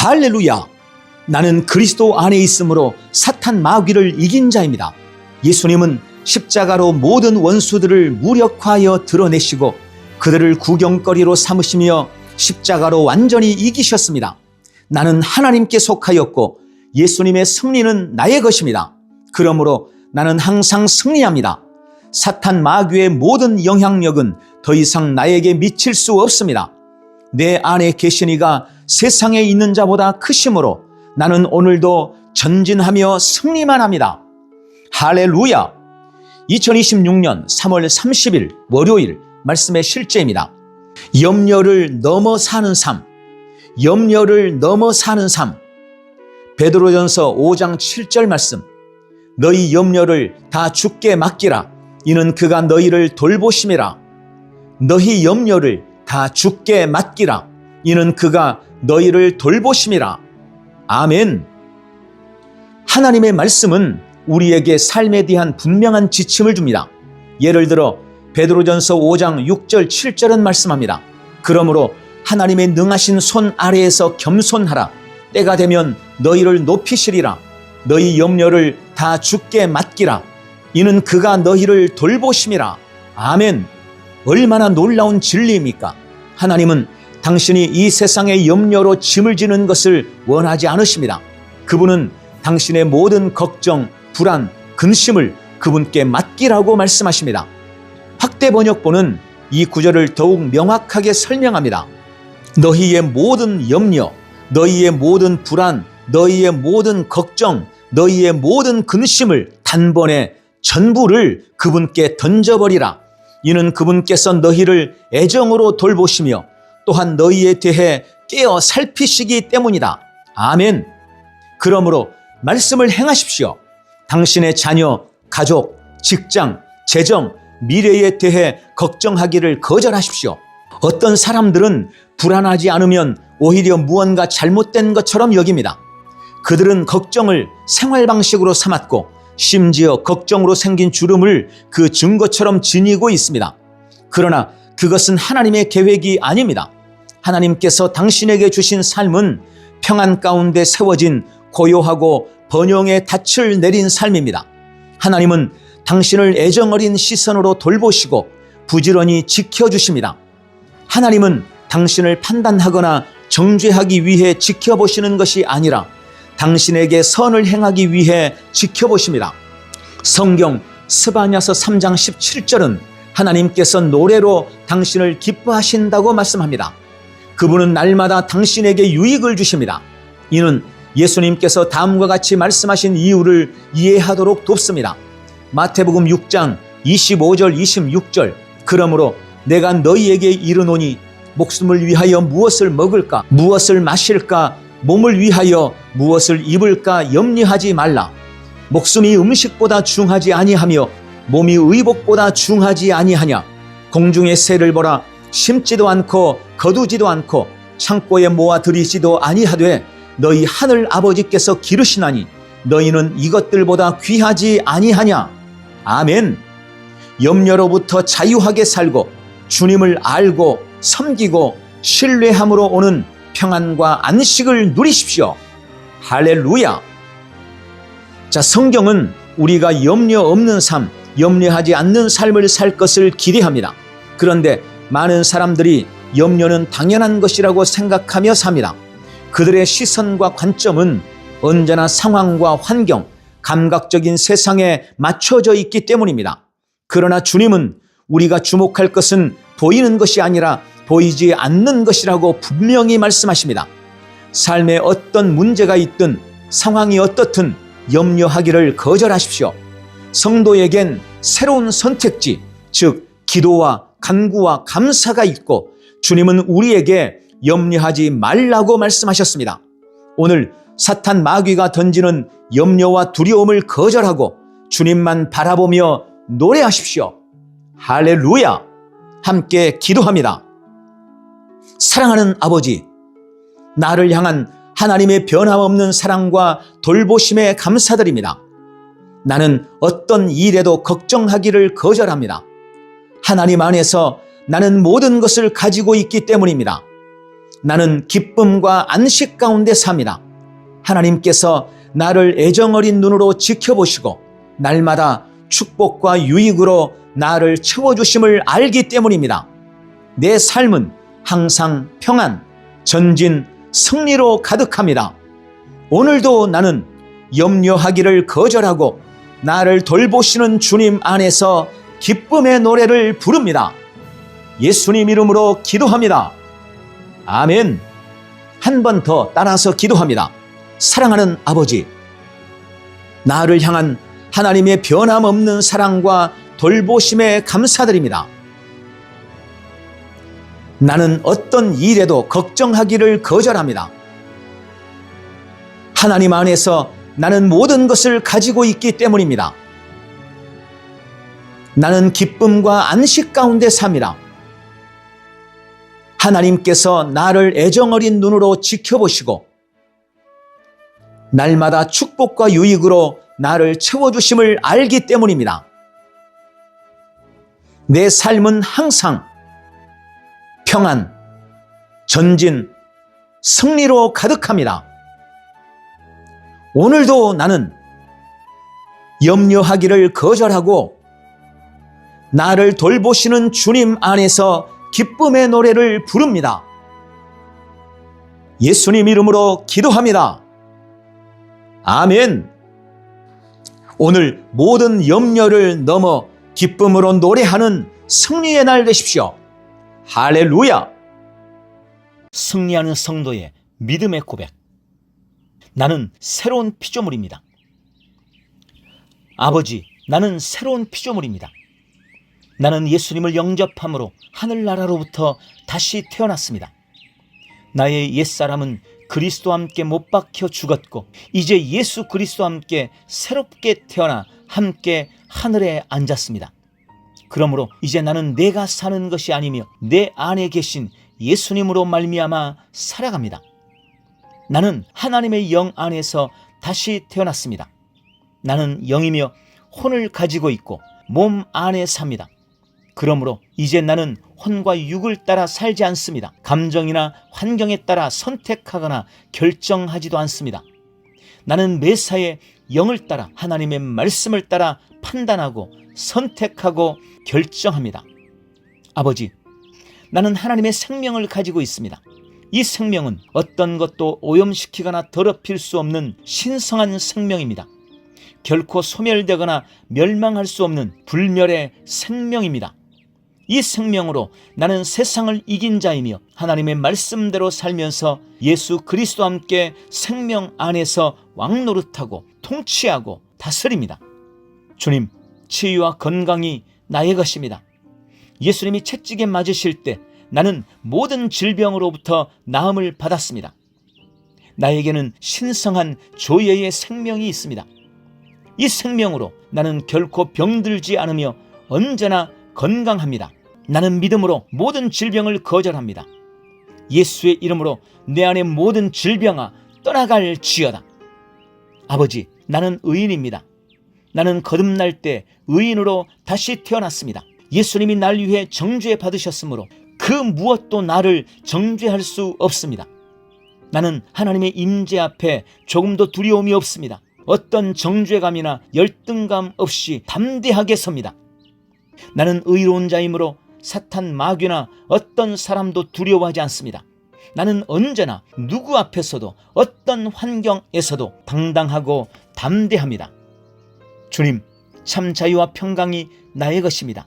할렐루야! 나는 그리스도 안에 있으므로 사탄 마귀를 이긴 자입니다. 예수님은 십자가로 모든 원수들을 무력화하여 드러내시고 그들을 구경거리로 삼으시며 십자가로 완전히 이기셨습니다. 나는 하나님께 속하였고 예수님의 승리는 나의 것입니다. 그러므로 나는 항상 승리합니다. 사탄 마귀의 모든 영향력은 더 이상 나에게 미칠 수 없습니다. 내 안에 계신 이가 세상에 있는 자보다 크심으로 나는 오늘도 전진하며 승리만 합니다. 할렐루야! 2026년 3월 30일 월요일 말씀의 실제입니다. 염려를 넘어 사는 삶, 염려를 넘어 사는 삶. 베드로전서 5장 7절 말씀. 너희 염려를 다 주께 맡기라. 이는 그가 너희를 돌보심이라. 너희 염려를 다 주께 맡기라. 이는 그가 너희를 돌보심이라. 아멘. 하나님의 말씀은 우리에게 삶에 대한 분명한 지침을 줍니다. 예를 들어 베드로전서 5장 6절 7절은 말씀합니다. 그러므로 하나님의 능하신 손 아래에서 겸손하라. 때가 되면 너희를 높이시리라. 너희 염려를 다 주께 맡기라. 이는 그가 너희를 돌보심이라. 아멘. 얼마나 놀라운 진리입니까? 하나님은 당신이 이 세상의 염려로 짐을 지는 것을 원하지 않으십니다. 그분은 당신의 모든 걱정, 불안, 근심을 그분께 맡기라고 말씀하십니다. 확대 번역본은 이 구절을 더욱 명확하게 설명합니다. 너희의 모든 염려, 너희의 모든 불안, 너희의 모든 걱정, 너희의 모든 근심을 단번에 전부를 그분께 던져버리라. 이는 그분께서 너희를 애정으로 돌보시며 또한 너희에 대해 깨어 살피시기 때문이다. 아멘. 그러므로 말씀을 행하십시오. 당신의 자녀, 가족, 직장, 재정, 미래에 대해 걱정하기를 거절하십시오. 어떤 사람들은 불안하지 않으면 오히려 무언가 잘못된 것처럼 여깁니다. 그들은 걱정을 생활 방식으로 삼았고 심지어 걱정으로 생긴 주름을 그 증거처럼 지니고 있습니다. 그러나 그것은 하나님의 계획이 아닙니다. 하나님께서 당신에게 주신 삶은 평안 가운데 세워진 고요하고 번영의 닻을 내린 삶입니다. 하나님은 당신을 애정어린 시선으로 돌보시고 부지런히 지켜주십니다. 하나님은 당신을 판단하거나 정죄하기 위해 지켜보시는 것이 아니라 당신에게 선을 행하기 위해 지켜보십니다. 성경 스바냐서 3장 17절은 하나님께서 노래로 당신을 기뻐하신다고 말씀합니다. 그분은 날마다 당신에게 유익을 주십니다. 이는 예수님께서 다음과 같이 말씀하신 이유를 이해하도록 돕습니다. 마태복음 6장 25절 26절. 그러므로 내가 너희에게 이르노니 목숨을 위하여 무엇을 먹을까 무엇을 마실까 몸을 위하여 무엇을 입을까 염려하지 말라. 목숨이 음식보다 중하지 아니하며 몸이 의복보다 중하지 아니하냐. 공중의 새를 보라. 심지도 않고 거두지도 않고 창고에 모아 들이지도 아니하되 너희 하늘 아버지께서 기르시나니 너희는 이것들보다 귀하지 아니하냐. 아멘. 염려로부터 자유하게 살고 주님을 알고 섬기고 신뢰함으로 오는 평안과 안식을 누리십시오. 할렐루야. 자, 성경은 우리가 염려 없는 삶, 염려하지 않는 삶을 살 것을 기대합니다. 그런데 많은 사람들이 염려는 당연한 것이라고 생각하며 삽니다. 그들의 시선과 관점은 언제나 상황과 환경, 감각적인 세상에 맞춰져 있기 때문입니다. 그러나 주님은 우리가 주목할 것은 보이는 것이 아니라 보이지 않는 것이라고 분명히 말씀하십니다. 삶에 어떤 문제가 있든 상황이 어떻든 염려하기를 거절하십시오. 성도에겐 새로운 선택지, 즉 기도와 간구와 감사가 있고 주님은 우리에게 염려하지 말라고 말씀하셨습니다. 오늘 사탄 마귀가 던지는 염려와 두려움을 거절하고 주님만 바라보며 노래하십시오. 할렐루야. 함께 기도합니다. 사랑하는 아버지, 나를 향한 하나님의 변함없는 사랑과 돌보심에 감사드립니다. 나는 어떤 일에도 걱정하기를 거절합니다. 하나님 안에서 나는 모든 것을 가지고 있기 때문입니다. 나는 기쁨과 안식 가운데 삽니다. 하나님께서 나를 애정어린 눈으로 지켜보시고 날마다 축복과 유익으로 나를 채워주심을 알기 때문입니다. 내 삶은 항상 평안, 전진, 승리로 가득합니다. 오늘도 나는 염려하기를 거절하고 나를 돌보시는 주님 안에서 기쁨의 노래를 부릅니다. 예수님 이름으로 기도합니다. 아멘. 한 번 더 따라서 기도합니다. 사랑하는 아버지, 나를 향한 하나님의 변함없는 사랑과 돌보심에 감사드립니다. 나는 어떤 일에도 걱정하기를 거절합니다. 하나님 안에서 나는 모든 것을 가지고 있기 때문입니다. 나는 기쁨과 안식 가운데 삽니다. 하나님께서 나를 애정어린 눈으로 지켜보시고 날마다 축복과 유익으로 나를 채워주심을 알기 때문입니다. 내 삶은 항상 평안, 전진, 승리로 가득합니다. 오늘도 나는 염려하기를 거절하고 나를 돌보시는 주님 안에서 기쁨의 노래를 부릅니다. 예수님 이름으로 기도합니다. 아멘. 오늘 모든 염려를 넘어 기쁨으로 노래하는 승리의 날 되십시오. 할렐루야. 승리하는 성도의 믿음의 고백. 나는 새로운 피조물입니다. 아버지, 나는 새로운 피조물입니다. 나는 예수님을 영접함으로 하늘나라로부터 다시 태어났습니다. 나의 옛사람은 그리스도와 함께 못 박혀 죽었고 이제 예수 그리스도와 함께 새롭게 태어나 함께 하늘에 앉았습니다. 그러므로 이제 나는 내가 사는 것이 아니며 내 안에 계신 예수님으로 말미암아 살아갑니다. 나는 하나님의 영 안에서 다시 태어났습니다. 나는 영이며 혼을 가지고 있고 몸 안에 삽니다. 그러므로 이제 나는 혼과 육을 따라 살지 않습니다. 감정이나 환경에 따라 선택하거나 결정하지도 않습니다. 나는 매사에 영을 따라 하나님의 말씀을 따라 판단하고 선택하고 결정합니다. 아버지, 나는 하나님의 생명을 가지고 있습니다. 이 생명은 어떤 것도 오염시키거나 더럽힐 수 없는 신성한 생명입니다. 결코 소멸되거나 멸망할 수 없는 불멸의 생명입니다. 이 생명으로 나는 세상을 이긴 자이며 하나님의 말씀대로 살면서 예수 그리스도와 함께 생명 안에서 왕노릇하고 통치하고 다스립니다. 주님, 치유와 건강이 나의 것입니다. 예수님이 채찍에 맞으실 때 나는 모든 질병으로부터 나음을 받았습니다. 나에게는 신성한 조예의 생명이 있습니다. 이 생명으로 나는 결코 병들지 않으며 언제나 건강합니다. 나는 믿음으로 모든 질병을 거절합니다. 예수의 이름으로 내 안의 모든 질병아 떠나갈지어다. 아버지, 나는 의인입니다. 나는 거듭날 때 의인으로 다시 태어났습니다. 예수님이 날 위해 정죄 받으셨으므로 그 무엇도 나를 정죄할 수 없습니다. 나는 하나님의 임재 앞에 조금도 두려움이 없습니다. 어떤 정죄감이나 열등감 없이 담대하게 섭니다. 나는 의로운 자이므로 사탄 마귀나 어떤 사람도 두려워하지 않습니다. 나는 언제나 누구 앞에서도 어떤 환경에서도 당당하고 담대합니다. 주님, 참 자유와 평강이 나의 것입니다.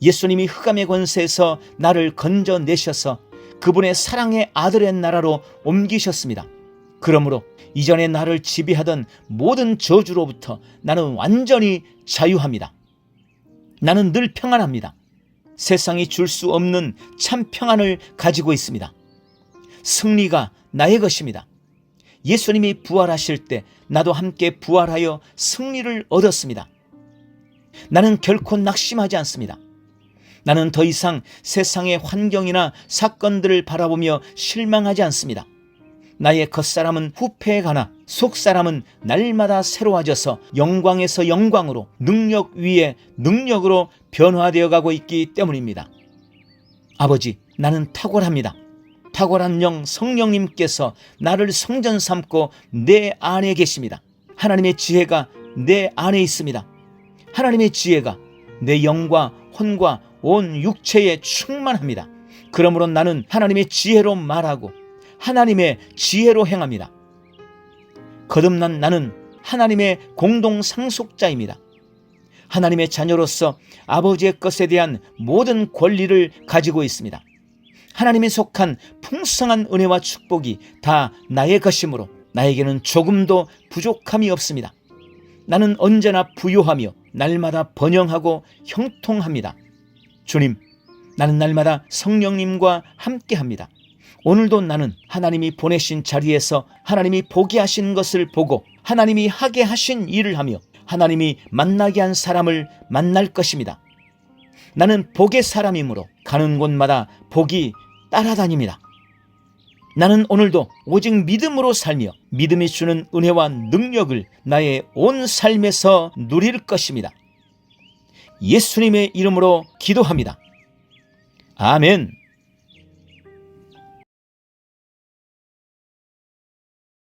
예수님이 흑암의 권세에서 나를 건져내셔서 그분의 사랑의 아들의 나라로 옮기셨습니다. 그러므로 이전에 나를 지배하던 모든 저주로부터 나는 완전히 자유합니다. 나는 늘 평안합니다. 세상이 줄 수 없는 참 평안을 가지고 있습니다. 승리가 나의 것입니다. 예수님이 부활하실 때 나도 함께 부활하여 승리를 얻었습니다. 나는 결코 낙심하지 않습니다. 나는 더 이상 세상의 환경이나 사건들을 바라보며 실망하지 않습니다. 나의 겉사람은 후패에 가나 속사람은 날마다 새로워져서 영광에서 영광으로 능력 위에 능력으로 변화되어 가고 있기 때문입니다. 아버지, 나는 탁월합니다. 탁월한 영 성령님께서 나를 성전 삼고 내 안에 계십니다. 하나님의 지혜가 내 안에 있습니다. 하나님의 지혜가 내 영과 혼과 온 육체에 충만합니다. 그러므로 나는 하나님의 지혜로 말하고 하나님의 지혜로 행합니다. 거듭난 나는 하나님의 공동 상속자입니다. 하나님의 자녀로서 아버지의 것에 대한 모든 권리를 가지고 있습니다. 하나님이 속한 풍성한 은혜와 축복이 다 나의 것이므로 나에게는 조금도 부족함이 없습니다. 나는 언제나 부유하며 날마다 번영하고 형통합니다. 주님, 나는 날마다 성령님과 함께합니다. 오늘도 나는 하나님이 보내신 자리에서 하나님이 보게 하신 것을 보고 하나님이 하게 하신 일을 하며 하나님이 만나게 한 사람을 만날 것입니다. 나는 복의 사람이므로 가는 곳마다 복이 따라다닙니다. 나는 오늘도 오직 믿음으로 살며 믿음이 주는 은혜와 능력을 나의 온 삶에서 누릴 것입니다. 예수님의 이름으로 기도합니다. 아멘.